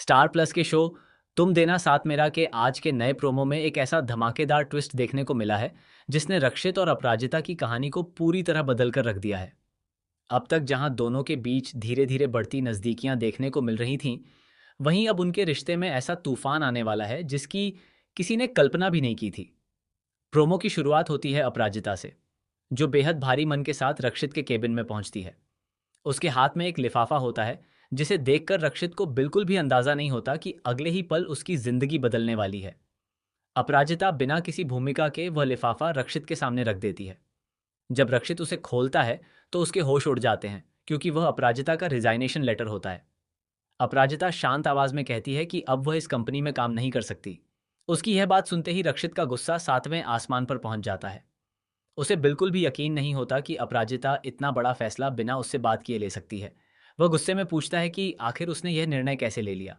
Star plus के show तुम देना साथ मेरा के आज के नए प्रोमो में एक ऐसा धमाकेदार ट्विस्ट देखने को मिला है जिसने रक्षित और अपराजिता की कहानी को पूरी तरह बदल कर रख दिया है। अब तक जहां दोनों के बीच धीरे धीरे बढ़ती नज़दीकियां देखने को मिल रही थीं, वहीं अब उनके रिश्ते में ऐसा तूफान आने वाला है जिसकी किसी ने कल्पना भी नहीं की थी। प्रोमो की शुरुआत होती है अपराजिता से, जो बेहद भारी मन के साथ रक्षित के केबिन में पहुंचती है। उसके हाथ में एक लिफाफा होता है जिसे देखकर रक्षित को बिल्कुल भी अंदाजा नहीं होता कि अगले ही पल उसकी जिंदगी बदलने वाली है। अपराजिता बिना किसी भूमिका के वह लिफाफा रक्षित के सामने रख देती है। जब रक्षित उसे खोलता है तो उसके होश उड़ जाते हैं, क्योंकि वह अपराजिता का रिजाइनेशन लेटर होता है। अपराजिता शांत आवाज में कहती है कि अब वह इस कंपनी में काम नहीं कर सकती। उसकी यह बात सुनते ही रक्षित का गुस्सा सातवें आसमान पर पहुंच जाता है। उसे बिल्कुल भी यकीन नहीं होता कि अपराजिता इतना बड़ा फैसला बिना उससे बात किए ले सकती है। वह गुस्से में पूछता है कि आखिर उसने यह निर्णय कैसे ले लिया।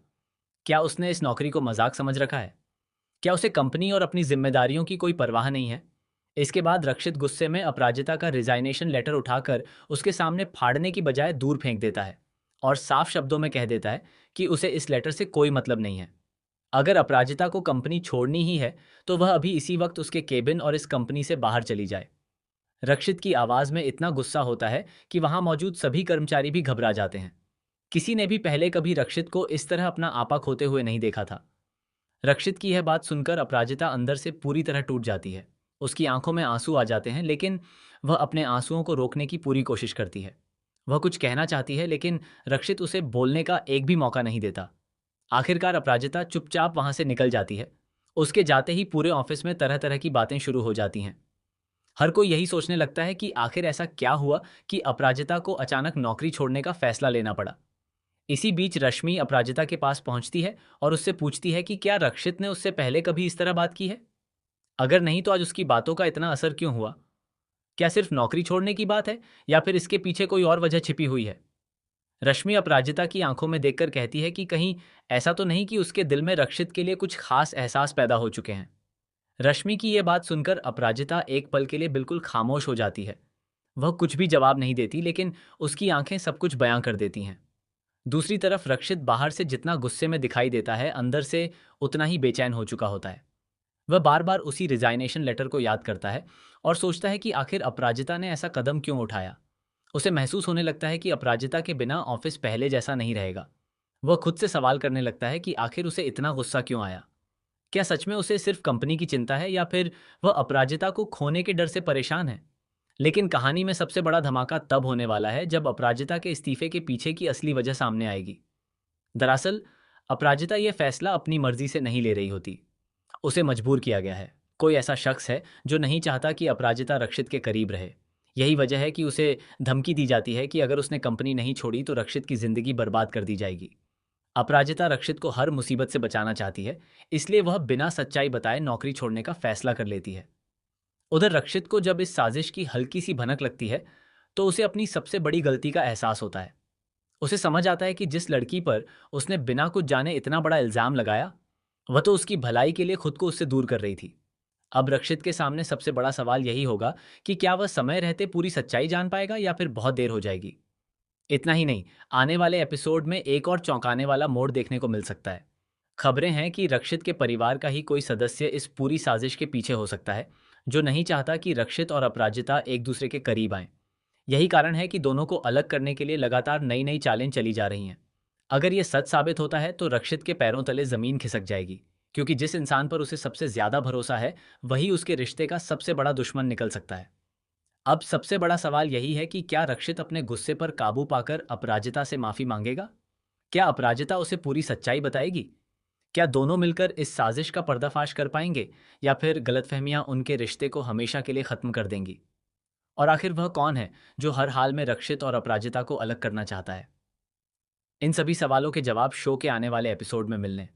क्या उसने इस नौकरी को मजाक समझ रखा है? क्या उसे कंपनी और अपनी जिम्मेदारियों की कोई परवाह नहीं है? इसके बाद रक्षित गुस्से में अपराजिता का रिजाइनेशन लेटर उठाकर उसके सामने फाड़ने की बजाय दूर फेंक देता है और साफ शब्दों में कह देता है कि उसे इस लेटर से कोई मतलब नहीं है। अगर अपराजिता को कंपनी छोड़नी ही है तो वह अभी इसी वक्त उसके केबिन और इस कंपनी से बाहर चली जाए। रक्षित की आवाज में इतना गुस्सा होता है कि वहां मौजूद सभी कर्मचारी भी घबरा जाते हैं। किसी ने भी पहले कभी रक्षित को इस तरह अपना आपा खोते हुए नहीं देखा था। रक्षित की यह बात सुनकर अपराजिता अंदर से पूरी तरह टूट जाती है। उसकी आंखों में आंसू आ जाते हैं, लेकिन वह अपने आंसुओं को रोकने की पूरी कोशिश करती है। वह कुछ कहना चाहती है, लेकिन रक्षित उसे बोलने का एक भी मौका नहीं देता। आखिरकार अपराजिता चुपचाप वहां से निकल जाती है। उसके जाते ही पूरे ऑफिस में तरह तरह की बातें शुरू हो जाती हैं। हर कोई यही सोचने लगता है कि आखिर ऐसा क्या हुआ कि अपराजिता को अचानक नौकरी छोड़ने का फैसला लेना पड़ा। इसी बीच रश्मि अपराजिता के पास पहुंचती है और उससे पूछती है कि क्या रक्षित ने उससे पहले कभी इस तरह बात की है? अगर नहीं तो आज उसकी बातों का इतना असर क्यों हुआ? क्या सिर्फ नौकरी छोड़ने की बात है या फिर इसके पीछे कोई और वजह छिपी हुई है? रश्मि अपराजिता की आंखों में देखकर कहती है कि कहीं ऐसा तो नहीं कि उसके दिल में रक्षित के लिए कुछ खास एहसास पैदा हो चुके हैं। रश्मि की यह बात सुनकर अपराजिता एक पल के लिए बिल्कुल खामोश हो जाती है। वह कुछ भी जवाब नहीं देती, लेकिन उसकी आंखें सब कुछ बयां कर देती हैं। दूसरी तरफ रक्षित बाहर से जितना गुस्से में दिखाई देता है, अंदर से उतना ही बेचैन हो चुका होता है। वह बार बार उसी रिजाइनेशन लेटर को याद करता है और सोचता है कि आखिर अपराजिता ने ऐसा कदम क्यों उठाया। उसे महसूस होने लगता है कि अपराजिता के बिना ऑफिस पहले जैसा नहीं रहेगा। वह खुद से सवाल करने लगता है कि आखिर उसे इतना गुस्सा क्यों आया। क्या सच में उसे सिर्फ कंपनी की चिंता है या फिर वह अपराजिता को खोने के डर से परेशान है? लेकिन कहानी में सबसे बड़ा धमाका तब होने वाला है जब अपराजिता के इस्तीफे के पीछे की असली वजह सामने आएगी। दरअसल अपराजिता यह फैसला अपनी मर्जी से नहीं ले रही होती। उसे मजबूर किया गया है। कोई ऐसा शख्स है जो नहीं चाहता कि अपराजिता रक्षित के करीब रहे। यही वजह है कि उसे धमकी दी जाती है कि अगर उसने कंपनी नहीं छोड़ी तो रक्षित की जिंदगी बर्बाद कर दी जाएगी। अपराजिता रक्षित को हर मुसीबत से बचाना चाहती है, इसलिए वह बिना सच्चाई बताए नौकरी छोड़ने का फैसला कर लेती है। उधर रक्षित को जब इस साजिश की हल्की सी भनक लगती है तो उसे अपनी सबसे बड़ी गलती का एहसास होता है। उसे समझ आता है कि जिस लड़की पर उसने बिना कुछ जाने इतना बड़ा इल्जाम लगाया, वह तो उसकी भलाई के लिए खुद को उससे दूर कर रही थी। अब रक्षित के सामने सबसे बड़ा सवाल यही होगा कि क्या वह समय रहते पूरी सच्चाई जान पाएगा या फिर बहुत देर हो जाएगी। इतना ही नहीं, आने वाले एपिसोड में एक और चौंकाने वाला मोड़ देखने को मिल सकता है। खबरें हैं कि रक्षित के परिवार का ही कोई सदस्य इस पूरी साजिश के पीछे हो सकता है, जो नहीं चाहता कि रक्षित और अपराजिता एक दूसरे के करीब आएं। यही कारण है कि दोनों को अलग करने के लिए लगातार नई नई चालें चली जा रही हैं। अगर ये सच साबित होता है तो रक्षित के पैरों तले जमीन खिसक जाएगी, क्योंकि जिस इंसान पर उसे सबसे ज्यादा भरोसा है वही उसके रिश्ते का सबसे बड़ा दुश्मन निकल सकता है। अब सबसे बड़ा सवाल यही है कि क्या रक्षित अपने गुस्से पर काबू पाकर अपराजिता से माफी मांगेगा? क्या अपराजिता उसे पूरी सच्चाई बताएगी? क्या दोनों मिलकर इस साजिश का पर्दाफाश कर पाएंगे या फिर गलतफहमियां उनके रिश्ते को हमेशा के लिए खत्म कर देंगी? और आखिर वह कौन है जो हर हाल में रक्षित और अपराजिता को अलग करना चाहता है? इन सभी सवालों के जवाब शो के आने वाले एपिसोड में मिलने